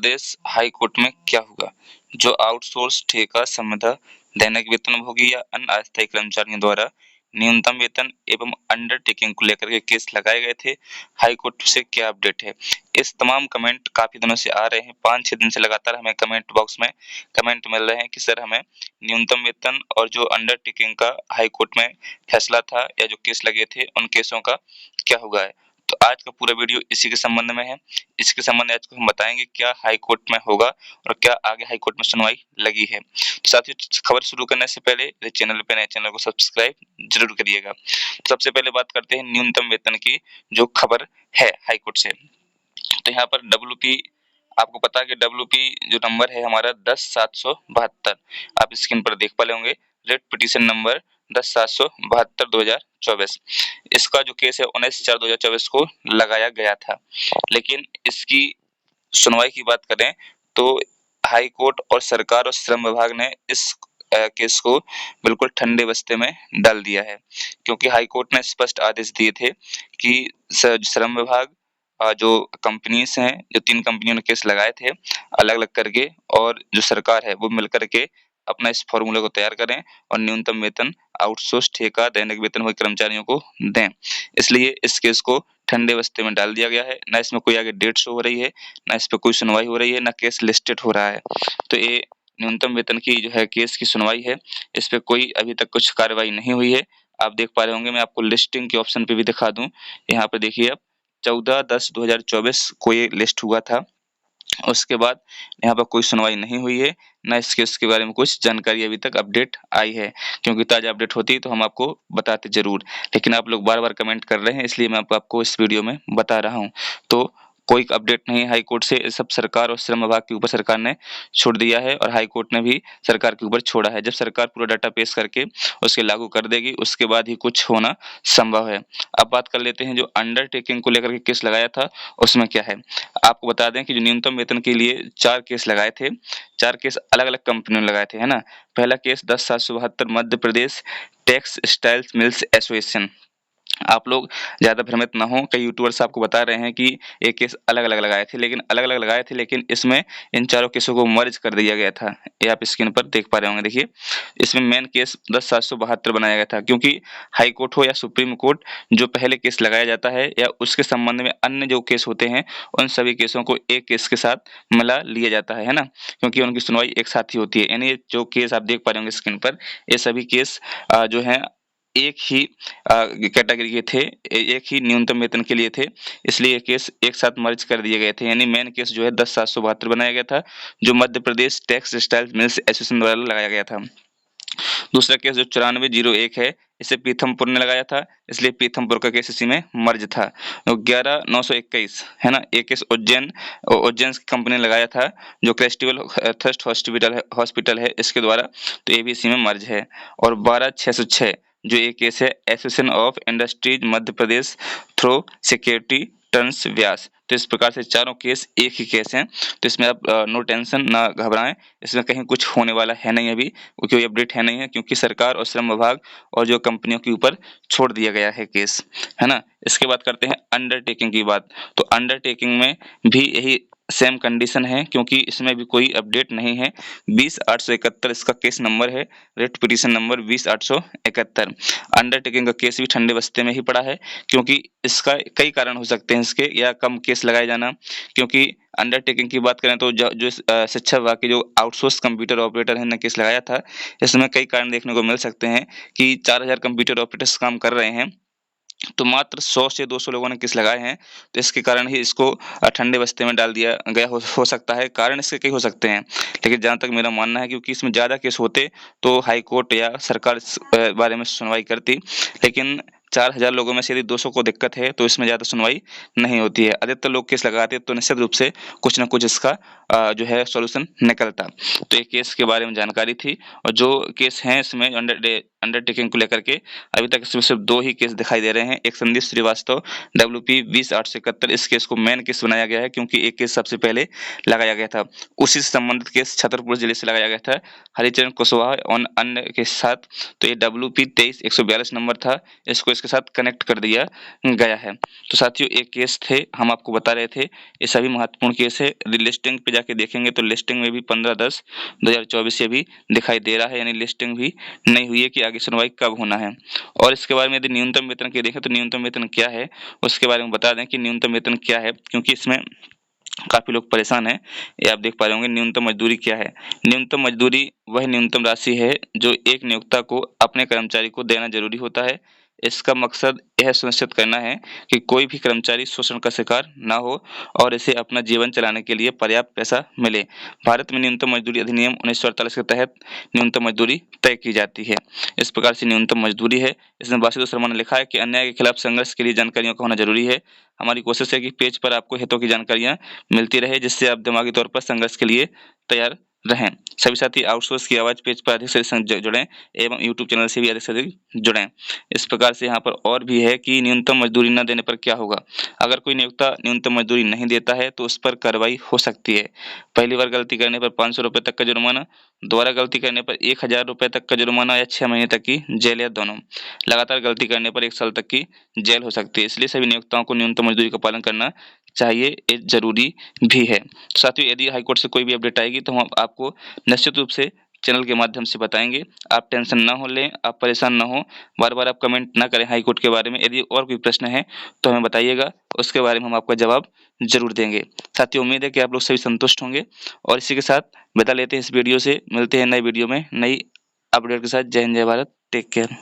प्रदेश high court में क्या होगा? जो आउटसोर्स ठेका संविदा दैनिक वेतनभोगी या अन्य अस्थायी कर्मचारियों द्वारा न्यूनतम वेतन एवं अंडरटेकिंग को लेकर के केस लगाए गए थे, हाई कोर्ट से क्या अपडेट है? इस तमाम कमेंट काफी दिनों से आ रहे हैं, 5-6 दिन से लगातार हमें कमेंट बॉक्स में कमेंट मिल रहे हैं कि सर हमें न्यूनतम वेतन और जो अंडरटेकिंग का हाई कोर्ट में फैसला था या जो केस लगे थे उन केसों का क्या होगा है। तो आज का पूरा वीडियो इसी के संबंध में है। इसके संबंध में आज को हम बताएंगे क्या हाई कोर्ट में होगा और क्या आगे हाई कोर्ट में सुनवाई लगी है। तो साथियों, खबर शुरू करने से पहले यदि चैनल पे नए चैनल को सब्सक्राइब जरूर करिएगा। सबसे पहले बात करते हैं न्यूनतम वेतन की जो खबर है हाई कोर्ट से। तो यहाँ पर WP आपको पता है कि WP जो नंबर है हमारा 10,772 आप स्क्रीन पर देख पा होंगे। Rate petition number 10,772/2024। इसका जो केस है 19/4/2024 को लगाया गया था, लेकिन इसकी सुनवाई की बात करें तो हाई कोर्ट और सरकार और श्रम विभाग ने इस केस को बिल्कुल ठंडे बस्ते में डाल दिया है, क्योंकि हाई कोर्ट ने स्पष्ट आदेश दिए थे कि श्रम विभाग जो कंपनीज हैं, जो 3 कंपनियों ने केस लगाए थे अलग-अलग करके, और जो सरकार है वो मिलकर के अपना इस फॉर्मूले को तैयार करें और न्यूनतम वेतन आउटसोर्स ठेका दैनिक वेतनभोगी कर्मचारियों को दें। इसलिए इस केस को ठंडे बस्ते में डाल दिया गया है। ना इसमें कोई आगे डेट शो हो रही है, ना इस पे कोई सुनवाई हो रही है, ना केस लिस्टेड हो रहा है। तो ये न्यूनतम वेतन की जो है केस की सुनवाई है, इस पे कोई अभी तक कुछ कार्रवाई नहीं हुई है। आप देख पा रहे होंगे, मैं आपको लिस्टिंग के ऑप्शन पे भी दिखा दूं। यहाँ पे देखिए आप 14/10/2024 को ये लिस्ट हुआ था। उसके बाद यहाँ पर कोई सुनवाई नहीं हुई है, ना इस केस के बारे में कुछ जानकारी अभी तक अपडेट आई है, क्योंकि ताज़ा अपडेट होती तो हम आपको बताते ज़रूर। लेकिन आप लोग बार-बार कमेंट कर रहे हैं, इसलिए मैं आपको इस वीडियो में बता रहा हूँ। तो कोई अपडेट नहीं हाई कोर्ट से, सब सरकार और श्रम विभाग के ऊपर सरकार ने छोड़ दिया है और हाई कोर्ट ने भी सरकार के ऊपर छोड़ा है। जब सरकार पूरा डाटा पेश करके उसके लागू कर देगी, उसके बाद ही कुछ होना संभव है। अब बात कर लेते हैं जो अंडरटेकिंग को लेकर के केस लगाया था उसमें क्या है। आपको बता दें कि जो न्यूनतम वेतन के लिए 4 केस लगाए थे, 4 केस अलग-अलग कंपनियों ने लगाए थे, है ना? पहला case 10,772 Madhya Pradesh textiles mills association. आप लोग ज़्यादा भ्रमित ना हों, कई यूट्यूबर्स आपको बता रहे हैं कि ये केस अलग-अलग लगाए थे, लेकिन इसमें इन चारों केसों को मर्ज कर दिया गया था। ये आप स्क्रीन पर देख पा रहे होंगे, देखिए। इसमें मेन केस 10,772 बनाया गया था, क्योंकि हाई कोर्ट हो या सुप्रीम कोर्ट, जो पहले केस लगाया जाता है या उसके संबंध में अन्य जो केस होते हैं, उन सभी केसों को एक केस के साथ मिला लिया जाता है ना? क्योंकि उनकी सुनवाई एक साथ ही होती है। यानी जो केस आप देख पा रहे होंगे स्क्रीन पर, ये सभी केस जो हैं एक ही कैटेगरी के थे, एक ही न्यूनतम वेतन के लिए थे, इसलिए ये केस एक साथ मर्ज कर दिए गए थे। यानी मेन केस जो है 10,772 बनाया गया था, जो Madhya Pradesh textile mills association द्वारा लगाया गया था। दूसरा केस जो 9401 है, इसे पीथमपुर ने लगाया था, इसलिए पीथमपुर का केस इसी में मर्ज था। 11,921 है ना, एक केस उज्जैन की कंपनी ने लगाया था, जो क्रेस्टिवल थ्रस्ट हॉस्पिटल है इसके द्वारा, तो ये भी इसी में मर्ज है। और 12,606 जो एक केस है association of industries Madhya Pradesh through security turns Vyas. तो इस प्रकार से चारों केस एक ही केस हैं। तो इसमें आप नो टेंशन, ना घबराएं, इसमें कहीं कुछ होने वाला है नहीं अभी, कोई अपडेट है नहीं है, क्योंकि सरकार और श्रम विभाग और जो कंपनियों के ऊपर छोड़ दिया गया है केस, है ना? इसके बाद करते हैं अंडरटेकिंग की बात। तो अंडरटेकिंग में भी यही सेम कंडीशन है, क्योंकि इसमें भी कोई अपडेट नहीं है। 20,871 इसका केस नंबर है, रेट पिटीशन नंबर 20,871। अंडरटेकिंग का केस भी ठंडे बस्ते में ही पड़ा है, क्योंकि इसका कई कारण हो सकते हैं इसके, या कम केस लगाए जाना। क्योंकि अंडरटेकिंग की बात करें तो जो शिक्षा विभाग के जो आउटसोर्स कंप्यूटर ऑपरेटर है ने केस लगाया था, इसमें कई कारण देखने को मिल सकते हैं कि 4,000 कंप्यूटर ऑपरेटर्स काम कर रहे हैं, तो मात्र 100 से 200 लोगों ने केस लगाए हैं। तो इसके कारण ही इसको ठंडे बस्ते में डाल दिया गया हो सकता है। कारण इसके कई हो सकते हैं, लेकिन जहाँ तक मेरा मानना है, क्योंकि इसमें ज़्यादा केस होते तो हाई कोर्ट या सरकार इस बारे में सुनवाई करती, लेकिन 4,000 लोगों में से यदि 200 को दिक्कत है तो इसमें ज़्यादा सुनवाई नहीं होती है। अधिकतर लोग केस लगाते तो निश्चित रूप से कुछ न कुछ इसका जो है सॉल्यूशन निकलता। तो ये केस के बारे में जानकारी थी, और जो केस हैं इसमें अंडरटेकिंग को लेकर के अभी तक इसमें सिर्फ 2 ही केस दिखाई दे रहे हैं। एक संदीप श्रीवास्तव WP 20,871, इस केस को मेन केस बनाया गया है, क्योंकि एक केस सबसे पहले लगाया गया था। उसी से संबंधित केस छतरपुर जिले से लगाया गया था हरिचरण कुशवाहा और अन्य के साथ। तो ये WP 23,142 नंबर था, इसको इस इसके साथ कनेक्ट कर दिया गया है। तो साथियों एक केस थे, हम आपको बता रहे थे, ये सभी महत्वपूर्ण केस है। लिस्टिंग पे जाके देखेंगे तो लिस्टिंग में भी 15/10/2024 से भी दिखाई दे रहा है, यानी लिस्टिंग भी नहीं हुई है कि आगे सुनवाई कब होना है। और इसके बारे में यदि न्यूनतम वेतन की देखें तो न्यूनतम वेतन क्या है उसके बारे में बता दें कि न्यूनतम वेतन क्या है, क्योंकि इसमें काफ़ी लोग परेशान हैं। ये आप देख पा रहे होंगे न्यूनतम मजदूरी क्या है। न्यूनतम मजदूरी वह न्यूनतम राशि है जो एक नियोक्ता को अपने कर्मचारी को देना ज़रूरी होता है। इसका मकसद यह सुनिश्चित करना है कि कोई भी कर्मचारी शोषण का शिकार ना हो और इसे अपना जीवन चलाने के लिए पर्याप्त पैसा मिले। भारत में न्यूनतम मजदूरी अधिनियम 1948 के तहत न्यूनतम मजदूरी तय की जाती है। इस प्रकार से न्यूनतम मजदूरी है। इसमें बासुदेव शर्मा ने लिखा है कि अन्याय के खिलाफ संघर्ष के लिए जानकारियों का होना ज़रूरी है। हमारी कोशिश है कि पेज पर आपको हितों की जानकारियाँ मिलती रहे, जिससे आप दिमागी तौर पर संघर्ष के लिए तैयार रहें। सभी साथी आउटसोर्स की आवाज़ पेज पर अधिक से अधिक जुड़ें एवं यूट्यूब चैनल से भी अधिक से अधिक जुड़ें। इस प्रकार से यहाँ पर और भी है कि न्यूनतम मजदूरी न देने पर क्या होगा। अगर कोई नियोक्ता न्यूनतम मजदूरी नहीं देता है तो उस पर कार्रवाई हो सकती है। पहली बार गलती करने पर 500 रुपये तक का जुर्माना, दोबारा गलती करने पर 1000 रुपये तक का जुर्माना या 6 महीने तक की जेल या दोनों। लगातार गलती करने पर 1 साल तक की जेल हो सकती है। इसलिए सभी नियोक्ताओं को न्यूनतम मजदूरी का पालन करना चाहिए, ये ज़रूरी भी है। साथियों यदि हाईकोर्ट से कोई भी अपडेट आएगी तो हम आपको निश्चित रूप से चैनल के माध्यम से बताएंगे। आप टेंशन ना हो लें, आप परेशान ना हो, बार-बार आप कमेंट ना करें हाईकोर्ट के बारे में। यदि और कोई प्रश्न है तो हमें बताइएगा, उसके बारे में हम आपका जवाब ज़रूर देंगे। साथियों उम्मीद है कि आप लोग सभी संतुष्ट होंगे और इसी के साथ विदा लेते हैं इस वीडियो से। मिलते हैं नए वीडियो में नई अपडेट के साथ। जय हिंद, जय भारत, टेक केयर।